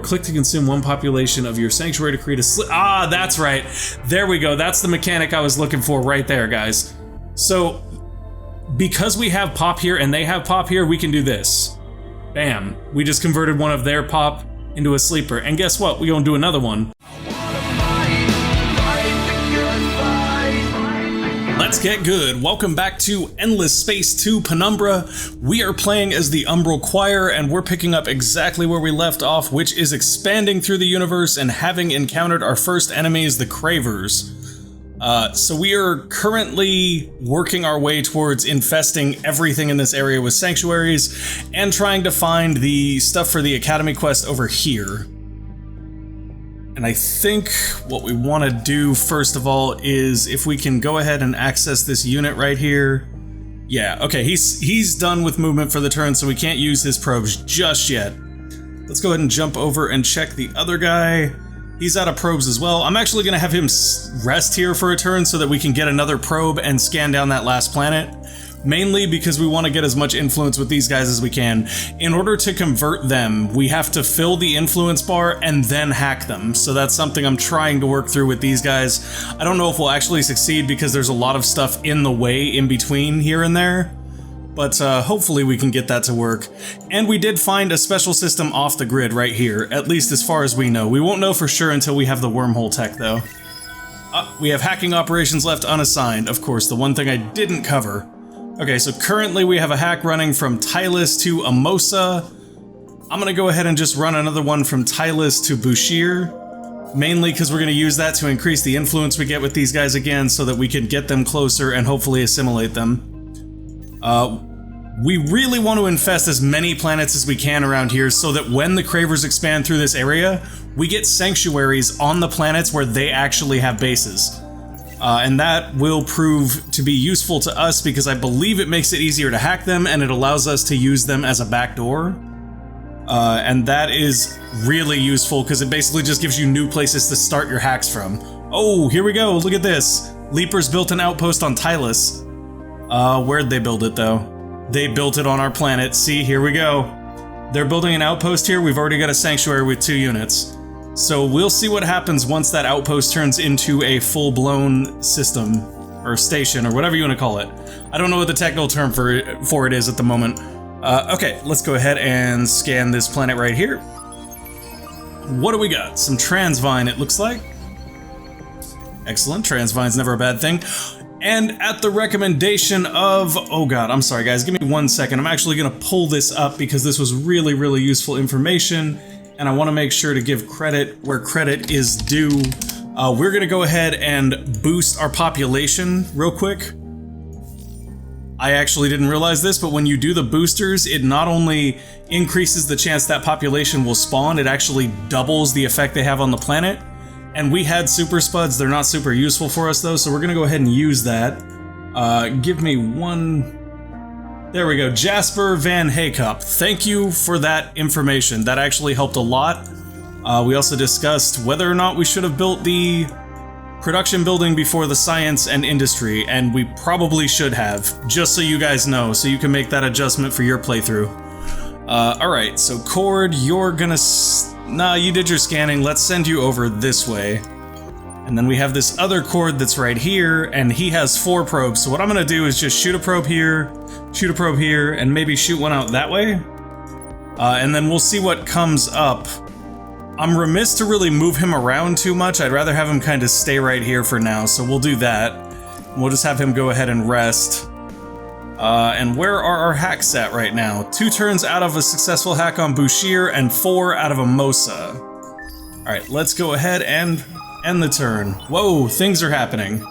Click to consume one population of your sanctuary to create a ah, that's right. There we go. That's the mechanic I was looking for right there, guys. So, because we have pop here and they have pop here, we can do this. Bam. We just converted one of their pop into a sleeper. And guess what? We're gonna do another one. Let's get good. Welcome back to Endless Space 2 Penumbra. We are playing as the Umbral Choir, and we're picking up exactly where we left off, which is expanding through the universe and having encountered our first enemies, the Cravers. So we are currently working our way towards infesting everything in this area with sanctuaries and trying to find the stuff for the Academy quest over here. And I think what we want to do first of all is if we can go ahead and access this unit right here. Yeah, okay, he's done with movement for the turn, so we can't use his probes just yet. Let's go ahead and jump over and check the other guy. He's out of probes as well. I'm actually going to have him rest here for a turn so that we can get another probe and scan down that last planet. Mainly because we want to get as much influence with these guys as we can. In order to convert them, we have to fill the influence bar and then hack them. So that's something I'm trying to work through with these guys. I don't know if we'll actually succeed because there's a lot of stuff in the way in between here and there. But hopefully we can get that to work. And we did find a special system off the grid right here, at least as far as we know. We won't know for sure until we have the wormhole tech though. We have hacking operations left unassigned, of course, the one thing I didn't cover. Okay, so currently we have a hack running from Tylus to Amosa. I'm gonna go ahead and just run another one from Tylus to Bushir, mainly because we're gonna use that to increase the influence we get with these guys again so that we can get them closer and hopefully assimilate them. We really want to infest as many planets as we can around here so that when the Cravers expand through this area, we get sanctuaries on the planets where they actually have bases. And that will prove to be useful to us because I believe it makes it easier to hack them and it allows us to use them as a backdoor. And that is really useful because it basically just gives you new places to start your hacks from. Oh, here we go. Look at this. Leapers built an outpost on Tylus. Where'd they build it though? They built it on our planet. See, here we go. They're building an outpost here. We've already got a sanctuary with 2 units. So we'll see what happens once that outpost turns into a full-blown system, or station, or whatever you want to call it. I don't know what the technical term for it is at the moment. Okay, let's go ahead and scan this planet right here. What do we got? Some transvine, it looks like. Excellent, transvine's never a bad thing. And at the recommendation of, oh god, I'm sorry guys, give me 1 second. I'm actually gonna pull this up because this was really, really useful information. And I want to make sure to give credit where credit is due. We're going to go ahead and boost our population real quick. I actually didn't realize this, but when you do the boosters, it not only increases the chance that population will spawn, it actually doubles the effect they have on the planet. And we had super spuds, they're not super useful for us though, so we're going to go ahead and use that. Give me one... There we go, Jasper Van Haycop. Thank you for that information. That actually helped a lot. We also discussed whether or not we should have built the production building before the science and industry, and we probably should have, just so you guys know, so you can make that adjustment for your playthrough. Alright, so Cord, you're gonna... Nah, you did your scanning. Let's send you over this way. And then we have this other Cord that's right here, and he has 4 probes. So what I'm gonna do is just shoot a probe here, shoot a probe here, and maybe shoot one out that way. And then we'll see what comes up. I'm remiss to really move him around too much. I'd rather have him kind of stay right here for now, so we'll do that. We'll just have him go ahead and rest. And where are our hacks at right now? 2 turns out of a successful hack on Bushir, and 4 out of Amosa. Alright, let's go ahead and end the turn. Whoa, things are happening.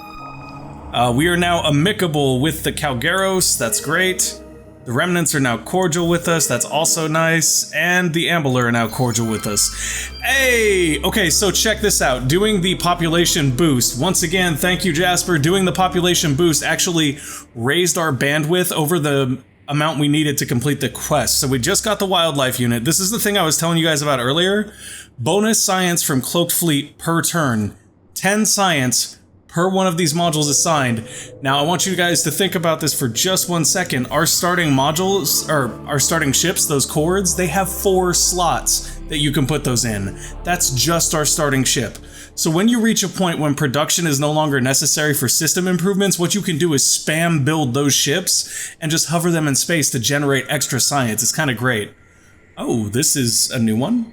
We are now amicable with the Calgaros, that's great. The Remnants are now cordial with us, that's also nice. And the Ambler are now cordial with us. Hey! Okay, so check this out. Doing the population boost. Once again, thank you, Jasper. Doing the population boost actually raised our bandwidth over the amount we needed to complete the quest. So we just got the wildlife unit. This is the thing I was telling you guys about earlier. Bonus science from Cloaked Fleet per turn. 10 science per one of these modules assigned. Now I want you guys to think about this for just 1 second. Our starting modules, or our starting ships, those cords, they have 4 slots. that you can put those in. That's just our starting ship. So when you reach a point when production is no longer necessary for system improvements, what you can do is spam build those ships and just hover them in space to generate extra science. It's kind of great. Oh, this is a new one.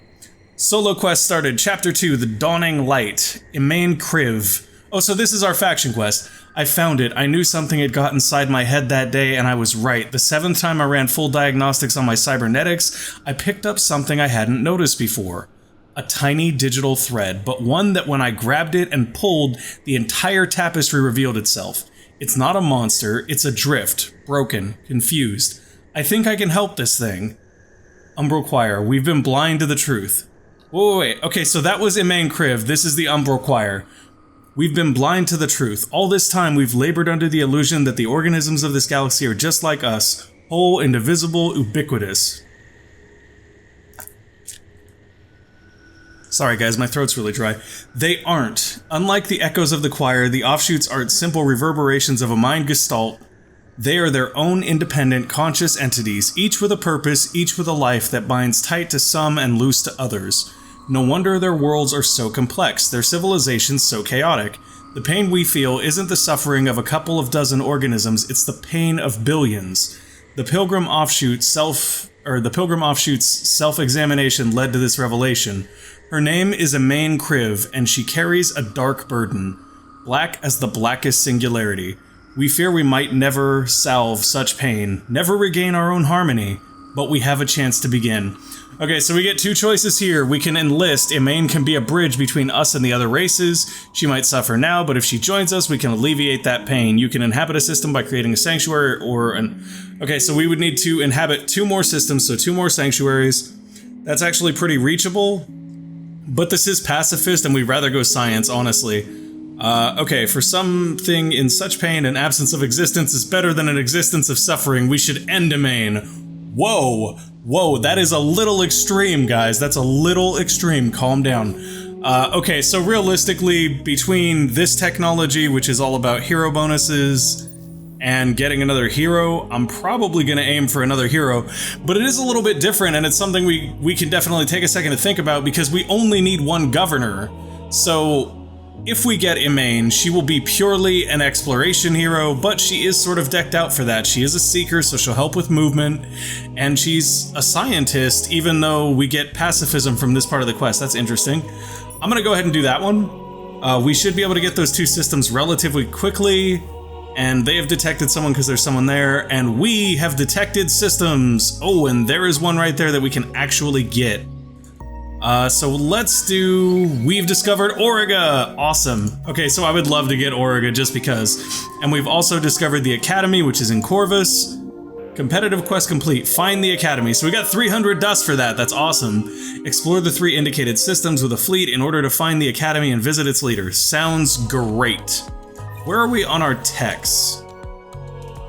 Solo quest started, Chapter 2, The Dawning Light, Imain Kriv. Oh, so this is our faction quest. I found it. I knew something had got inside my head that day, and I was right. The 7th time I ran full diagnostics on my cybernetics, I picked up something I hadn't noticed before. A tiny digital thread, but one that when I grabbed it and pulled, the entire tapestry revealed itself. It's not a monster, it's a drift, broken, confused. I think I can help this thing. Umbral Choir, we've been blind to the truth. Wait. Okay, so that was Imain Kriv. This is the Umbral Choir. We've been blind to the truth. All this time we've labored under the illusion that the organisms of this galaxy are just like us, whole, indivisible, ubiquitous. Sorry guys, my throat's really dry. They aren't. Unlike the echoes of the choir, the offshoots aren't simple reverberations of a mind gestalt. They are their own independent, conscious entities, each with a purpose, each with a life that binds tight to some and loose to others. No wonder their worlds are so complex, their civilizations so chaotic. The pain we feel isn't the suffering of a couple of dozen organisms, it's the pain of billions. The Pilgrim Offshoot's self-examination led to this revelation. Her name is Imain Kriv, and she carries a dark burden, black as the blackest singularity. We fear we might never salve such pain, never regain our own harmony, but we have a chance to begin. Okay, so we get two choices here. We can enlist. Imain can be a bridge between us and the other races. She might suffer now, but if she joins us, we can alleviate that pain. You can inhabit a system by creating a sanctuary or an... Okay, so we would need to inhabit 2 more systems, so 2 more sanctuaries. That's actually pretty reachable, but this is pacifist and we'd rather go science, honestly. Okay, for something in such pain, an absence of existence is better than an existence of suffering. We should end Imain. Whoa! Whoa, that is a little extreme, guys. That's a little extreme. Calm down. Okay, so realistically, between this technology, which is all about hero bonuses, and getting another hero, I'm probably going to aim for another hero. But it is a little bit different, and it's something we can definitely take a second to think about, because we only need 1 governor. So... if we get Imain, she will be purely an exploration hero, but she is sort of decked out for that. She is a seeker, so she'll help with movement, and she's a scientist, even though we get pacifism from this part of the quest. That's interesting. I'm gonna go ahead and do that one. We should be able to get those 2 systems relatively quickly, and they have detected someone because there's someone there, and we have detected systems. Oh, and there is one right there that we can actually get. So let's do... we've discovered Auriga! Awesome. Okay, so I would love to get Auriga just because. And we've also discovered the Academy, which is in Corvus. Competitive quest complete. Find the Academy. So we got 300 dust for that. That's awesome. Explore the 3 indicated systems with a fleet in order to find the Academy and visit its leaders. Sounds great. Where are we on our techs?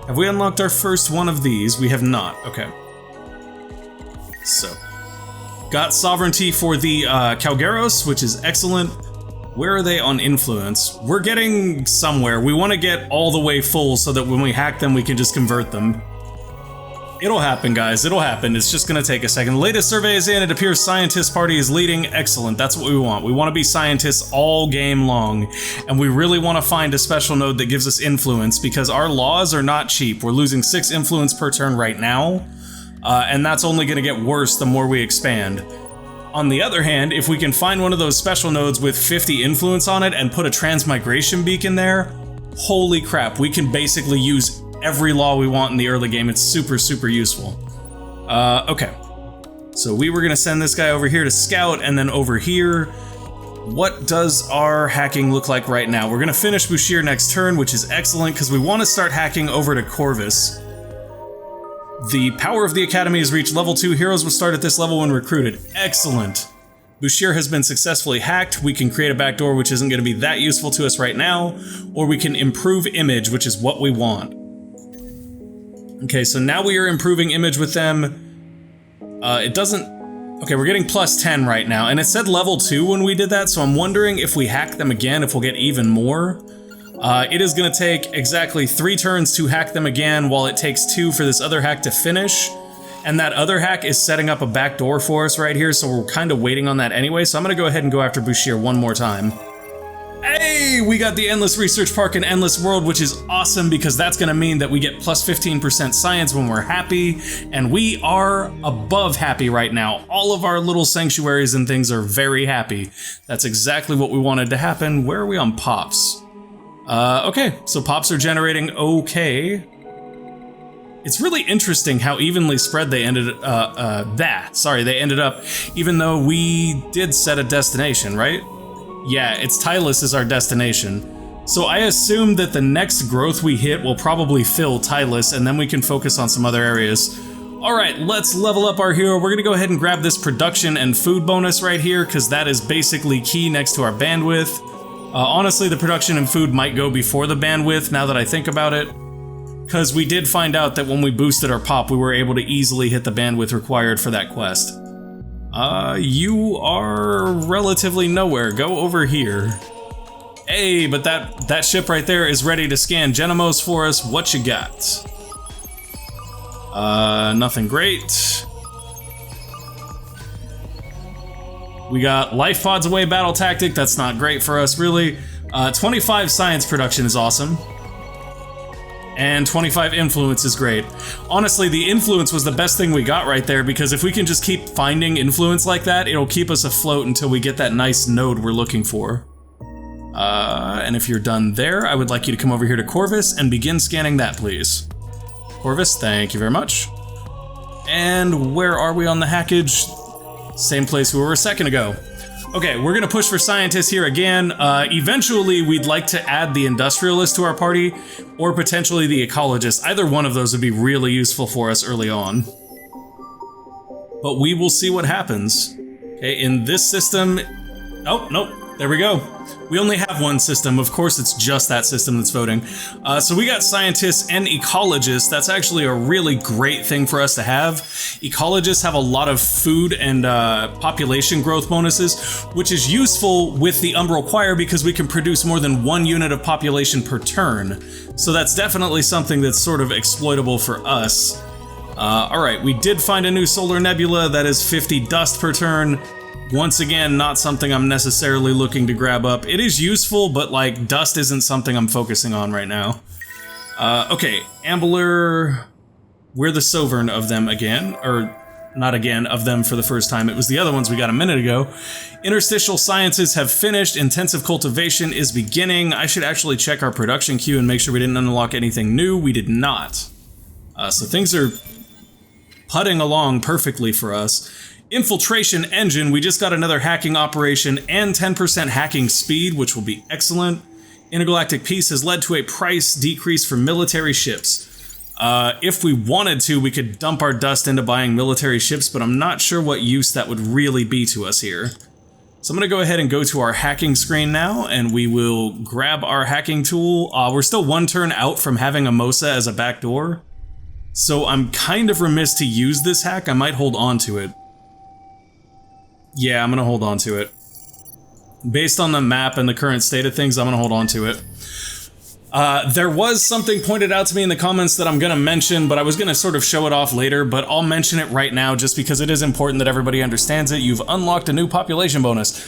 Have we unlocked our first one of these? We have not. Okay. So... got sovereignty for the Calgaros, which is excellent. Where are they on influence? We're getting somewhere. We want to get all the way full so that when we hack them, we can just convert them. It'll happen, guys. It'll happen. It's just going to take a second. The latest survey is in. It appears Scientist Party is leading. Excellent. That's what we want. We want to be scientists all game long. And we really want to find a special node that gives us influence, because our laws are not cheap. We're losing 6 influence per turn right now. And that's only going to get worse the more we expand. On the other hand, if we can find one of those special nodes with 50 influence on it and put a transmigration beacon there, holy crap, we can basically use every law we want in the early game. It's super, super useful. Okay. So we were going to send this guy over here to scout, and then over here, what does our hacking look like right now? We're going to finish Bouchier next turn, which is excellent because we want to start hacking over to Corvus. The power of the Academy has reached level 2. Heroes will start at this level when recruited. Excellent. Bouchier has been successfully hacked. We can create a backdoor, which isn't going to be that useful to us right now, or we can improve image, which is what we want. Okay, so now we are improving image with them. It doesn't... okay, we're getting plus 10 right now, and it said level 2 when we did that, so I'm wondering if we hack them again, if we'll get even more. It is going to take exactly 3 turns to hack them again, while it takes 2 for this other hack to finish. And that other hack is setting up a back door for us right here, so we're kind of waiting on that anyway. So I'm gonna go ahead and go after Bashir one more time. Hey, we got the Endless Research Park and Endless World, which is awesome because that's gonna mean that we get plus 15% science when we're happy, and we are above happy right now. All of our little sanctuaries and things are very happy. That's exactly what we wanted to happen. Where are we on pops? Okay, so pops are generating okay. It's really interesting how evenly spread they ended they ended up, even though we did set a destination, right? Yeah, it's Tylus is our destination. So I assume that the next growth we hit will probably fill Tylus, and then we can focus on some other areas. Alright, let's level up our hero. We're gonna go ahead and grab this production and food bonus right here, because that is basically key next to our bandwidth. Honestly, the production and food might go before the bandwidth, now that I think about it. Because we did find out that when we boosted our pop, we were able to easily hit the bandwidth required for that quest. You are relatively nowhere. Go over here. Hey, but that ship right there is ready to scan Genemos for us. What you got? Nothing great. We got life pods away battle tactic. That's not great for us, really. 25 science production is awesome. And 25 influence is great. Honestly, the influence was the best thing we got right there, because if we can just keep finding influence like that, it'll keep us afloat until we get that nice node we're looking for. And if you're done there, I would like you to come over here to Corvus and begin scanning that, please. Corvus, thank you very much. And where are we on the hackage? Same place we were a second ago. Okay, we're gonna push for scientists here again. Eventually, we'd like to add the industrialist to our party, or potentially the ecologist. Either one of those would be really useful for us early on. But we will see what happens. Okay, in this system... Oh, nope, there we go. We only have one system. Of course, it's just that system that's voting. So we got scientists and ecologists. That's actually a really great thing for us to have. Ecologists have a lot of food and population growth bonuses, which is useful with the Umbral Choir because we can produce more than 1 unit of population per turn. So that's definitely something that's sort of exploitable for us. Alright, we did find a new solar nebula that is 50 dust per turn. Once again, not something I'm necessarily looking to grab up. It is useful, but like, dust isn't something I'm focusing on right now. Okay, Ambler, we're the Sovereign of them again, or not again, of them for the first time. It was the other ones we got a minute ago. Interstitial sciences have finished, intensive cultivation is beginning. I should actually check our production queue and make sure we didn't unlock anything new. We did not. So things are putting along perfectly for us. Infiltration engine, we just got another hacking operation and 10% hacking speed, which will be excellent. Intergalactic peace has led to a price decrease for military ships. If we wanted to, we could dump our dust into buying military ships, but I'm not sure what use that would really be to us here. So I'm gonna go ahead and go to our hacking screen now, and we will grab our hacking tool. We're still 1 turn out from having a MOSA as a backdoor, so I'm kind of remiss to use this hack. I might hold on to it. Yeah, I'm gonna hold on to it. Based on the map and the current state of things, I'm gonna hold on to it. There was something pointed out to me in the comments that I'm gonna mention, but I was gonna sort of show it off later, but I'll mention it right now just because it is important that everybody understands it. You've unlocked a new population bonus.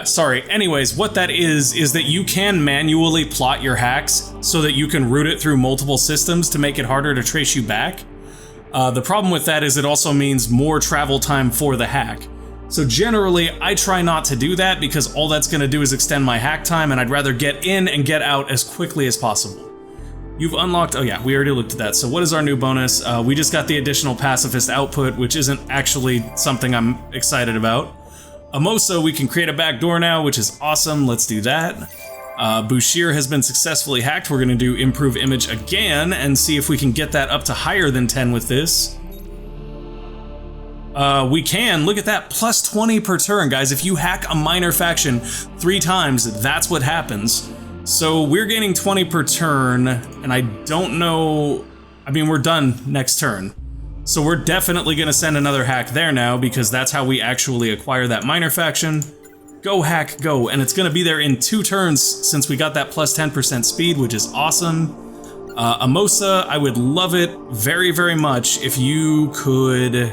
Sorry. Anyways, what that is that you can manually plot your hacks so that you can route it through multiple systems to make it harder to trace you back. The problem with that is it also means more travel time for the hack. So generally, I try not to do that because all that's going to do is extend my hack time, and I'd rather get in and get out as quickly as possible. You've unlocked... Oh yeah, we already looked at that. So what is our new bonus? We just got the additional pacifist output, which isn't actually something I'm excited about. Amosa, we can create a backdoor now, which is awesome. Let's do that. Bashir has been successfully hacked. We're going to do improve image again and see if we can get that up to higher than 10 with this. We can. Look at that. Plus 20 per turn, guys. If you hack a minor faction 3 times, that's what happens. So we're gaining 20 per turn, and I don't know... I mean, we're done next turn. So we're definitely going to send another hack there now, because that's how we actually acquire that minor faction. Go hack, go. And it's going to be there in 2 turns since we got that plus 10% speed, which is awesome. Amosa, I would love it very, very much if you could...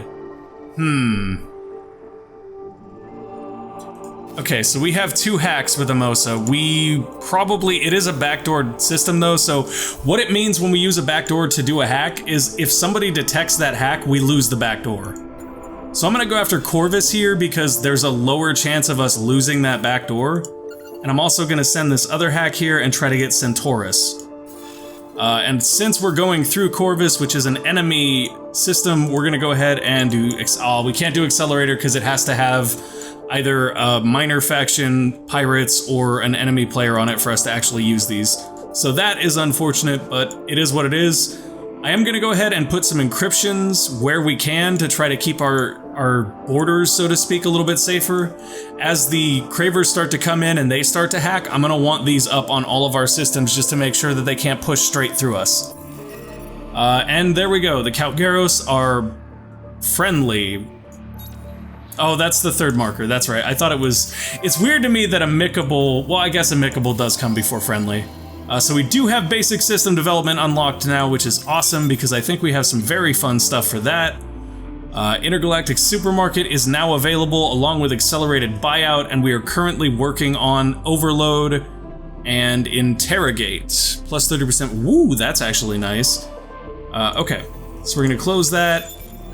Okay, so we have 2 hacks with Amosa. It is a backdoor system though, so what it means when we use a backdoor to do a hack is if somebody detects that hack, we lose the backdoor. So I'm gonna go after Corvus here because there's a lower chance of us losing that backdoor. And I'm also gonna send this other hack here and try to get Centaurus. And since we're going through Corvus, which is an enemy system, we're gonna go ahead and do, we can't do Accelerator because it has to have either a minor faction, pirates, or an enemy player on it for us to actually use these. So that is unfortunate, but it is what it is. I am gonna go ahead and put some encryptions where we can to try to keep our borders, so to speak, a little bit safer. As the Cravers start to come in and they start to hack, I'm gonna want these up on all of our systems just to make sure that they can't push straight through us. And there we go, the Calgeros are friendly. Oh, that's the 3rd marker, that's right. I thought it was... It's weird to me that amicable... Well, I guess amicable does come before friendly. So we do have basic system development unlocked now, which is awesome because I think we have some very fun stuff for that. Intergalactic Supermarket is now available along with Accelerated Buyout, and we are currently working on Overload and Interrogate. Plus 30%. Woo, that's actually nice. Okay, so we're gonna close that.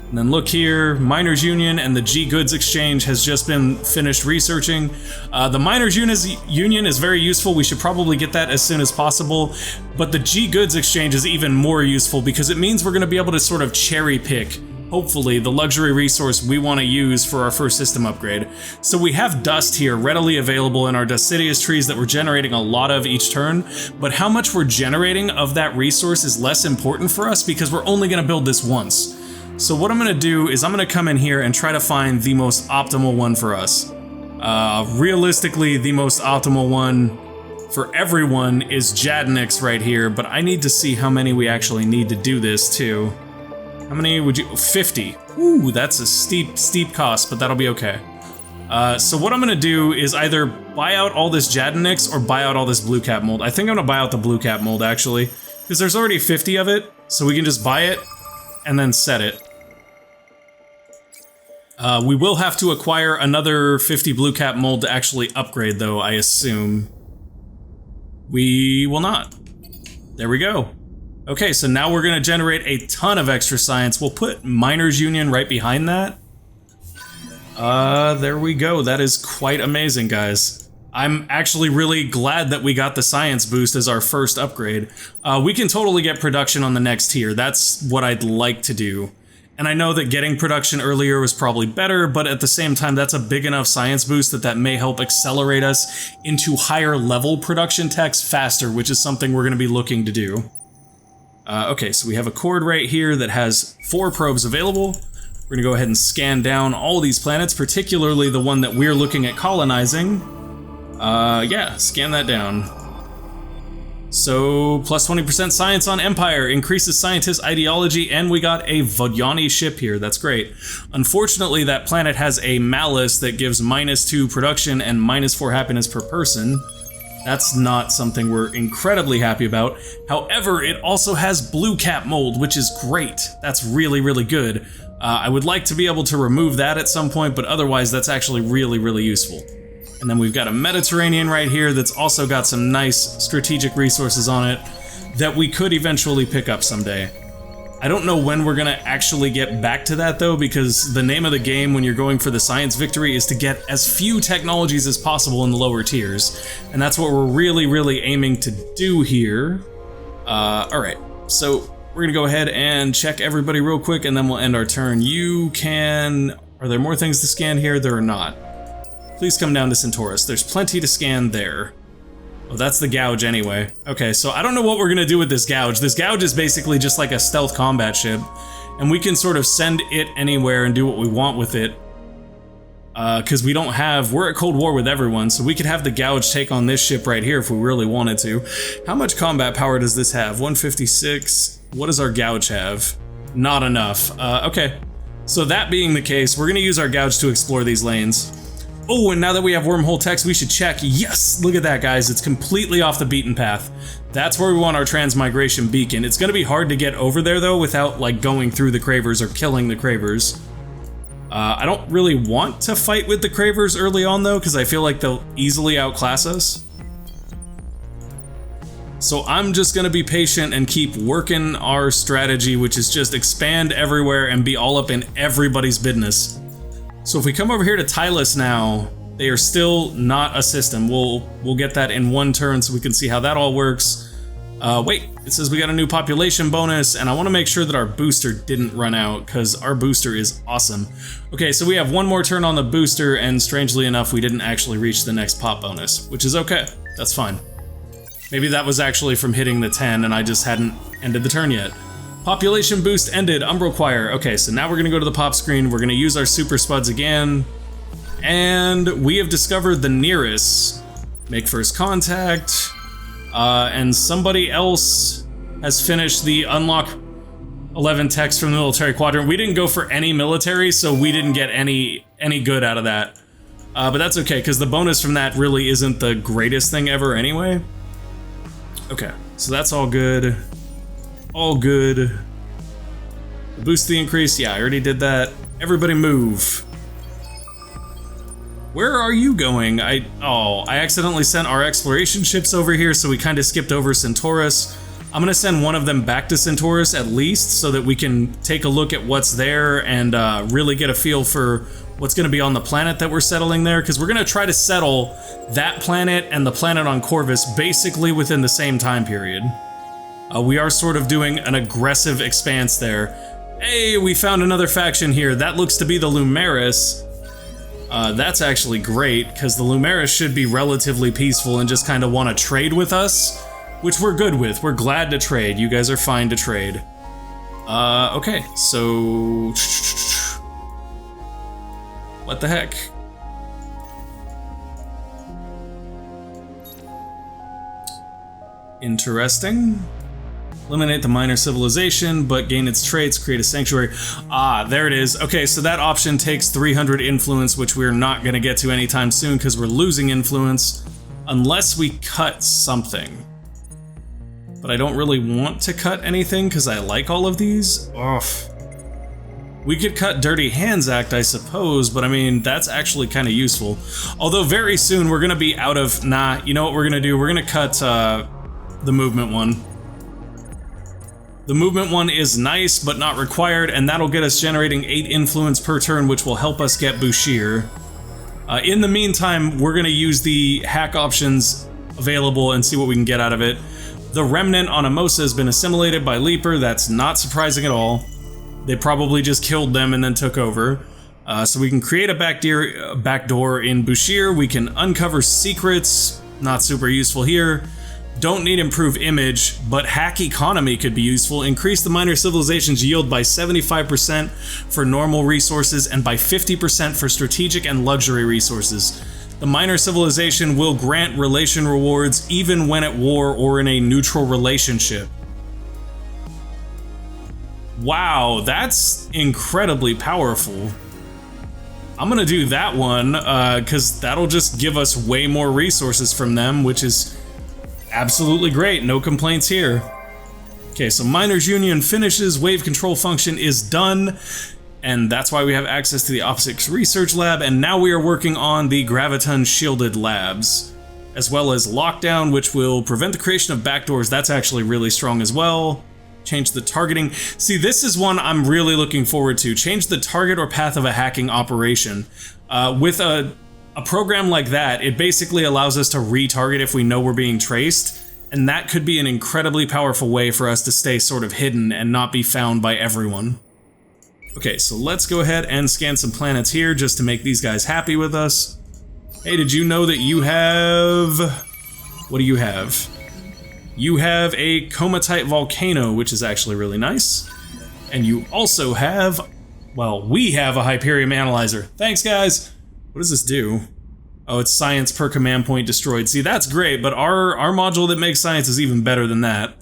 And then look here, Miners Union and the G Goods Exchange has just been finished researching. The Miners Union is very useful. We should probably get that as soon as possible. But the G Goods Exchange is even more useful because it means we're going to be able to sort of cherry pick, hopefully, the luxury resource we want to use for our first system upgrade. So we have dust here readily available in our Dustidius trees that we're generating a lot of each turn. But how much we're generating of that resource is less important for us because we're only going to build this once. So what I'm gonna do is I'm gonna come in here and try to find the most optimal one for us. Realistically, the most optimal one for everyone is Jadnix right here, but I need to see how many we actually need to do this too. How many would you... 50. Ooh, that's a steep cost, but that'll be okay. So what I'm gonna do is either buy out all this Jadnix or buy out all this blue cap mold. I think I'm gonna buy out the blue cap mold actually, because there's already 50 of it, so we can just buy it and then set it. We will have to acquire another 50 blue cap mold to actually upgrade though, I assume. We will not. There we go. Okay, so now we're gonna generate a ton of extra science. We'll put Miners Union right behind that. There we go. That is quite amazing, guys. I'm actually really glad that we got the science boost as our first upgrade. We can totally get production on the next tier. That's what I'd like to do. And I know that getting production earlier was probably better, but at the same time, that's a big enough science boost that may help accelerate us into higher level production techs faster, which is something we're going to be looking to do. Okay, so we have a cord right here that has 4 probes available. We're going to go ahead and scan down all these planets, particularly the one that we're looking at colonizing. Yeah, scan that down. So, plus 20% science on Empire, increases scientist ideology, and we got a Vodyani ship here, that's great. Unfortunately, that planet has a malice that gives -2 production and -4 happiness per person. That's not something we're incredibly happy about. However, it also has blue cap mold, which is great. That's really, really good. I would like to be able to remove that at some point, but otherwise that's actually really, really useful. And then we've got a Mediterranean right here that's also got some nice strategic resources on it that we could eventually pick up someday. I don't know when we're gonna actually get back to that though, because the name of the game when you're going for the science victory is to get as few technologies as possible in the lower tiers. And that's what we're really, really aiming to do here. Alright, so we're gonna go ahead and check everybody real quick and then we'll end our turn. You can... Are there more things to scan here? There are not. Please come down to Centaurus. There's plenty to scan there. Oh, that's the gouge anyway. Okay, so I don't know what we're gonna do with this gouge. This gouge is basically just like a stealth combat ship, and we can sort of send it anywhere and do what we want with it. Because we're at Cold War with everyone, so we could have the gouge take on this ship right here if we really wanted to. How much combat power does this have? 156. What does our gouge have? Not enough. Okay. So that being the case, we're gonna use our gouge to explore these lanes. Oh, and now that we have wormhole text, we should check. Yes, look at that, guys. It's completely off the beaten path. That's where we want our transmigration beacon. It's gonna be hard to get over there, though, without, like, going through the cravers or killing the cravers. I don't really want to fight with the cravers early on, though, because I feel like they'll easily outclass us. So I'm just gonna be patient and keep working our strategy, which is just expand everywhere and be all up in everybody's business. So if we come over here to Tylus now, they are still not a system. We'll get that in one turn so we can see how that all works. Wait, it says we got a new population bonus, and I want to make sure that our booster didn't run out, because our booster is awesome. Okay, so we have one more turn on the booster, and strangely enough, we didn't actually reach the next pop bonus, which is okay. That's fine. Maybe that was actually from hitting the 10, and I just hadn't ended the turn yet. Population boost ended, Umbral Choir. Okay, so now we're gonna go to the pop screen, we're gonna use our super spuds again, and we have discovered the nearest. Make first contact, and somebody else has finished the unlock 11 text from the military quadrant. We didn't go for any military, so we didn't get any good out of that. But that's okay, because the bonus from that really isn't the greatest thing ever anyway. Okay, so that's all good. All good. Boost the increase, yeah, I already did that. Everybody move. Where are you going? I accidentally sent our exploration ships over here, so we kind of skipped over Centaurus. I'm gonna send one of them back to Centaurus at least, so that we can take a look at what's there and really get a feel for what's gonna be on the planet that we're settling there, because we're gonna try to settle that planet and the planet on Corvus basically within the same time period. We are sort of doing an aggressive expanse there. Hey, we found another faction here. That looks to be the Lumeris. That's actually great, because the Lumeris should be relatively peaceful and just kind of want to trade with us, which we're good with. We're glad to trade. You guys are fine to trade. Okay, so... What the heck? Interesting. Eliminate the minor civilization, but gain its traits, create a sanctuary. Ah, there it is. Okay, so that option takes 300 influence, which we're not gonna get to anytime soon because we're losing influence, unless we cut something. But I don't really want to cut anything because I like all of these. Ugh. We could cut Dirty Hands Act, I suppose, but I mean, that's actually kind of useful. Although very soon we're gonna be out of, nah, you know what we're gonna do? We're gonna cut the movement one. The movement one is nice, but not required, and that'll get us generating 8 influence per turn, which will help us get Bouchier. In the meantime, we're gonna use the hack options available and see what we can get out of it. The Remnant on Amosa has been assimilated by Leaper. That's not surprising at all. They probably just killed them and then took over. So we can create a backdoor in Bouchier. We can uncover secrets. Not super useful here. Don't need improve image, but hack economy could be useful. Increase the minor civilization's yield by 75% for normal resources and by 50% for strategic and luxury resources. The minor civilization will grant relation rewards even when at war or in a neutral relationship. Wow, that's incredibly powerful. I'm gonna do that one, because that'll just give us way more resources from them, which is absolutely great, no complaints here. Okay, so Miners Union finishes, wave control function is done, and that's why we have access to the Optics Research Lab, and now we are working on the Graviton Shielded Labs, as well as Lockdown, which will prevent the creation of backdoors. That's actually really strong as well. Change the targeting. See, this is one I'm really looking forward to. Change the target or path of a hacking operation. With a program like that, it basically allows us to retarget if we know we're being traced, and that could be an incredibly powerful way for us to stay sort of hidden and not be found by everyone. Okay, so let's go ahead and scan some planets here just to make these guys happy with us. Hey, did you know that you have... What do you have? You have a Comatite Volcano, which is actually really nice. And you also have... Well, we have a Hyperium Analyzer. Thanks, guys! What does this do? Oh, it's science per command point destroyed. See, that's great, but our module that makes science is even better than that.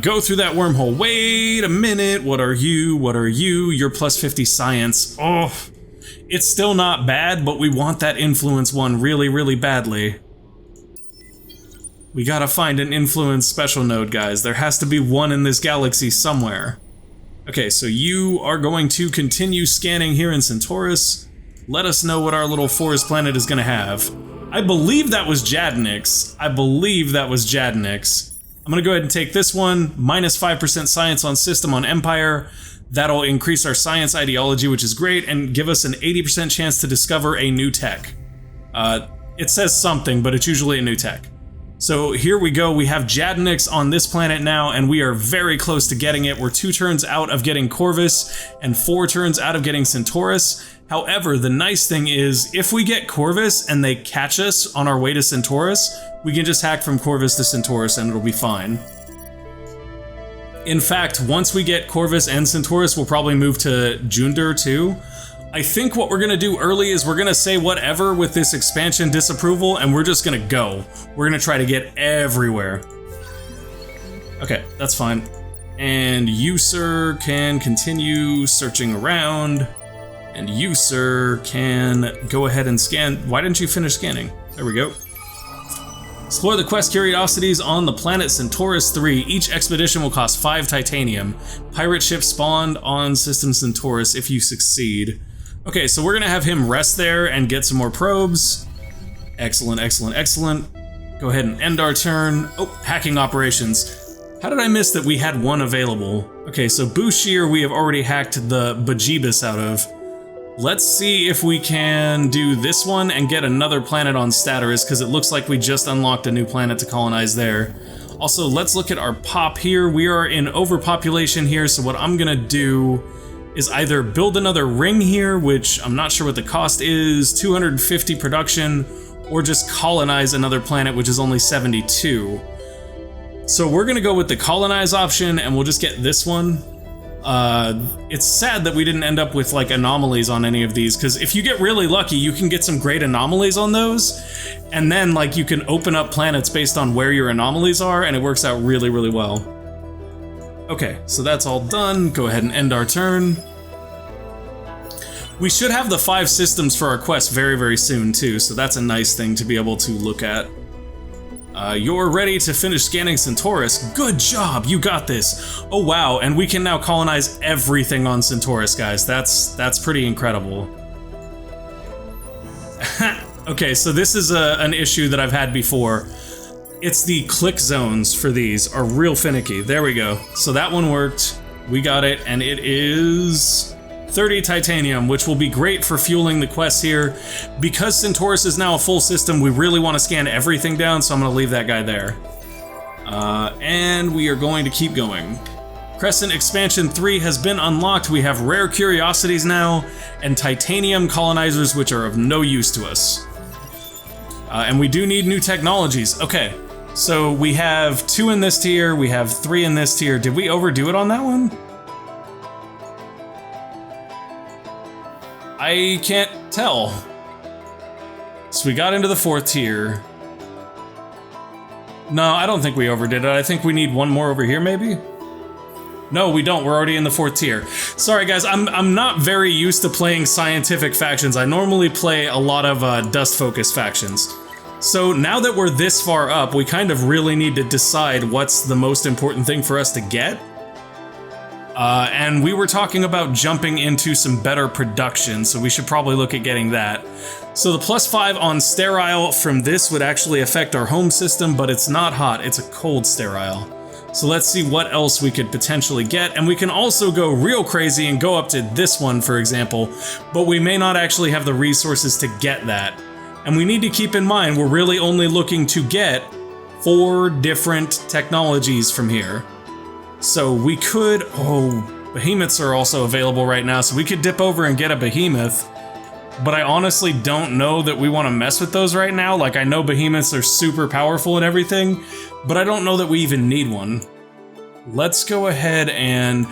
Go through that wormhole. Wait a minute, what are you? What are you? You're plus 50 science. Oh, It's still not bad, but we want that influence one really, really badly. We gotta find an influence special node, guys. There has to be one in this galaxy somewhere. Okay, so you are going to continue scanning here in Centaurus. Let us know what our little forest planet is gonna have. I believe that was Jadnix. I'm gonna go ahead and take this one, minus 5% science on system on Empire. That'll increase our science ideology, which is great, and give us an 80% chance to discover a new tech. It says something, but it's usually a new tech. So here we go, we have Jadnix on this planet now, and we are very close to getting it. We're 2 turns out of getting Corvus, and 4 turns out of getting Centaurus. However, the nice thing is, if we get Corvus and they catch us on our way to Centaurus, we can just hack from Corvus to Centaurus and it'll be fine. In fact, once we get Corvus and Centaurus, we'll probably move to Junder too. I think what we're gonna do early is we're gonna say whatever with this expansion disapproval, and we're just gonna go. We're gonna try to get everywhere. Okay, that's fine. And you, sir, can continue searching around. And you, sir, can go ahead and scan. Why didn't you finish scanning? There we go. Explore the quest curiosities on the planet Centaurus 3. Each expedition will cost 5 titanium. Pirate ship spawned on system Centaurus if you succeed. Okay, so we're gonna have him rest there and get some more probes. Excellent, excellent, excellent. Go ahead and end our turn. Oh, hacking operations. How did I miss that we had one available? Okay, so Bushir we have already hacked the bejeebus out of. Let's see if we can do this one and get another planet on Staturus, because it looks like we just unlocked a new planet to colonize there. Also, let's look at our pop here. We are in overpopulation here, so what I'm gonna do is either build another ring here, which I'm not sure what the cost is, 250 production, or just colonize another planet, which is only 72. So we're gonna go with the colonize option, and we'll just get this one. It's sad that we didn't end up with like anomalies on any of these, because if you get really lucky, you can get some great anomalies on those, and then like you can open up planets based on where your anomalies are, and it works out really, really well. Okay, so that's all done. Go ahead and end our turn. We should have the 5 systems for our quest very, very soon too, so that's a nice thing to be able to look at. You're ready to finish scanning Centaurus. Good job, you got this. Oh wow, and we can now colonize everything on Centaurus, guys. That's pretty incredible. Okay, so this is an issue that I've had before. It's the click zones for these are real finicky. There we go. So that one worked. We got it, and it is 30 titanium, which will be great for fueling the quests here. Because Centaurus is now a full system, we really want to scan everything down, so I'm going to leave that guy there. And we are going to keep going. Crescent Expansion 3 has been unlocked. We have rare curiosities now, and titanium colonizers, which are of no use to us. And we do need new technologies. Okay, so we have 2 in this tier, we have 3 in this tier. Did we overdo it on that one? I can't tell. So we got into the 4th tier. No, I don't think we overdid it. I think we need one more over here, maybe? No, we don't. We're already in the 4th tier. Sorry, guys. I'm not very used to playing scientific factions. I normally play a lot of dust-focused factions. So now that we're this far up, we kind of really need to decide what's the most important thing for us to get. And we were talking about jumping into some better production, so we should probably look at getting that. So the +5 on sterile from this would actually affect our home system, but it's not hot, it's a cold sterile. So let's see what else we could potentially get, and we can also go real crazy and go up to this one, for example, but we may not actually have the resources to get that. And we need to keep in mind, we're really only looking to get 4 different technologies from here. So we could, behemoths are also available right now, so we could dip over and get a behemoth. But I honestly don't know that we want to mess with those right now. Like, I know behemoths are super powerful and everything, but I don't know that we even need one. Let's go ahead and,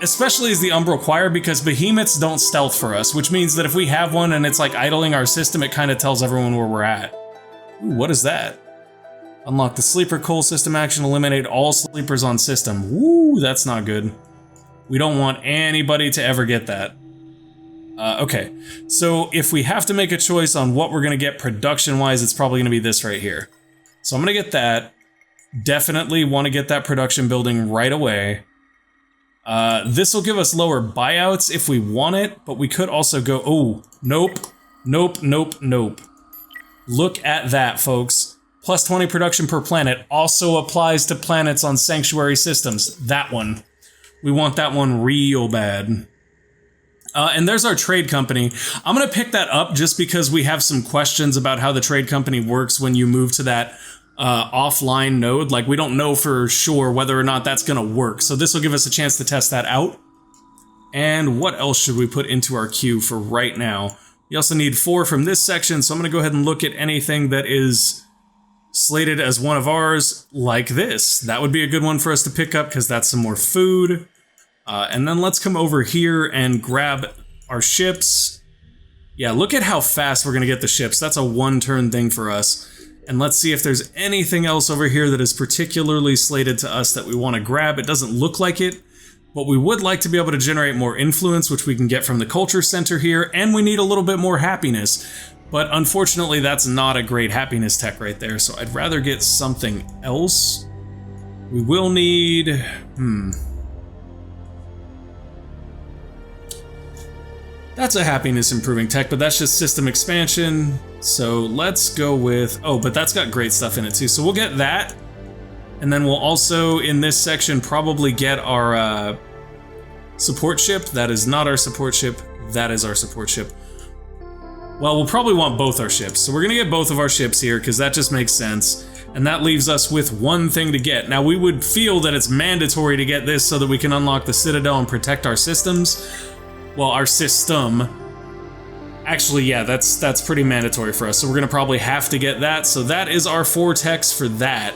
especially as the Umbral Choir, because behemoths don't stealth for us, which means that if we have one and it's like idling our system, it kind of tells everyone where we're at. Ooh, what is that? Unlock the sleeper coal system action, eliminate all sleepers on system. Woo, that's not good. We don't want anybody to ever get that. Okay, so if we have to make a choice on what we're gonna get production-wise, it's probably gonna be this right here. So I'm gonna get that. Definitely want to get that production building right away. This will give us lower buyouts if we want it, but we could also go, oh, nope, nope, nope, nope. Look at that, folks. Plus 20 production per planet also applies to planets on sanctuary systems. That one. We want that one real bad. And there's our trade company. I'm going to pick that up just because we have some questions about how the trade company works when you move to that offline node. Like, we don't know for sure whether or not that's going to work. So this will give us a chance to test that out. And what else should we put into our queue for right now? We also need 4 from this section, so I'm going to go ahead and look at anything that is slated as one of ours, like this. That would be a good one for us to pick up because that's some more food. And then let's come over here and grab our ships. Yeah, look at how fast we're going to get the ships. That's a one-turn thing for us. And let's see if there's anything else over here that is particularly slated to us that we want to grab. It doesn't look like it, but we would like to be able to generate more influence, which we can get from the culture center here, and we need a little bit more happiness. But unfortunately, that's not a great happiness tech right there, so I'd rather get something else. We will need... That's a happiness improving tech, but that's just system expansion. So let's go with... Oh, but that's got great stuff in it too. So we'll get that. And then we'll also, in this section, probably get our support ship. That is not our support ship. That is our support ship. Well, we'll probably want both our ships. So we're going to get both of our ships here because that just makes sense. And that leaves us with one thing to get. Now, we would feel that it's mandatory to get this so that we can unlock the Citadel and protect our systems. Well, our system. Actually, yeah, that's pretty mandatory for us. So we're going to probably have to get that. So that is our 4 techs for that.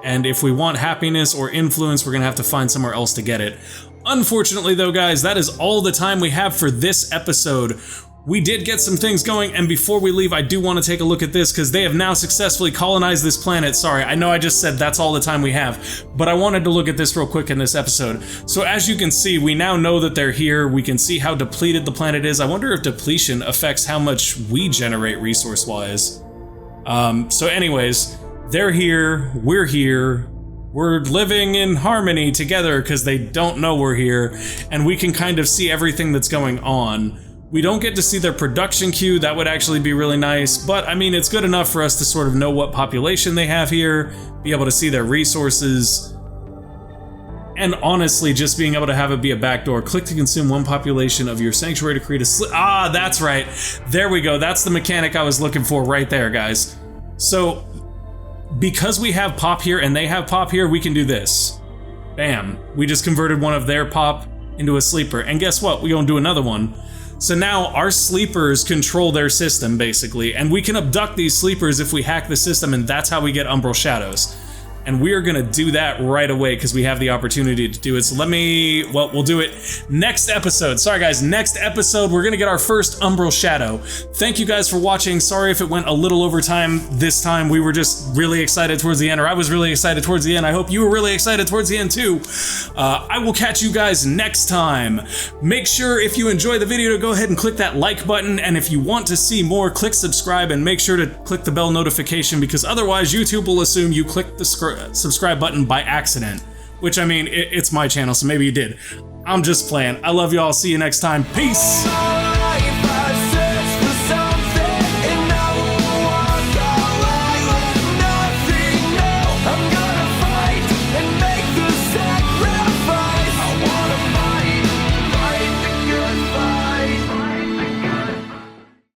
And if we want happiness or influence, we're going to have to find somewhere else to get it. Unfortunately, though, guys, that is all the time we have for this episode. We did get some things going, and before we leave, I do want to take a look at this, because they have now successfully colonized this planet. Sorry, I know I just said that's all the time we have, but I wanted to look at this real quick in this episode. So as you can see, we now know that they're here. We can see how depleted the planet is. I wonder if depletion affects how much we generate resource-wise. So anyways, they're here, we're living in harmony together because they don't know we're here, and we can kind of see everything that's going on. We don't get to see their production queue. That would actually be really nice, but I mean, it's good enough for us to sort of know what population they have here, be able to see their resources, and honestly, just being able to have it be a backdoor. Click to consume 1 population of your sanctuary to create a ah, that's right. There we go. That's the mechanic I was looking for right there, guys. So, because we have pop here and they have pop here, we can do this. Bam. We just converted one of their pop into a sleeper. And guess what? We're gonna do another one. So now our sleepers control their system, basically, and we can abduct these sleepers if we hack the system, and that's how we get Umbral Shadows. And we are gonna do that right away because we have the opportunity to do it. So well, we'll do it next episode. Sorry guys, next episode, we're gonna get our first Umbral Shadow. Thank you guys for watching. Sorry if it went a little over time this time. We were just really excited towards the end, or I was really excited towards the end. I hope you were really excited towards the end too. I will catch you guys next time. Make sure if you enjoy the video to go ahead and click that like button, and if you want to see more, click subscribe and make sure to click the bell notification, because otherwise YouTube will assume you clicked the subscribe button by accident, which, I mean, it's my channel, so maybe you did. I'm just playing. I love y'all. See you next time. Peace.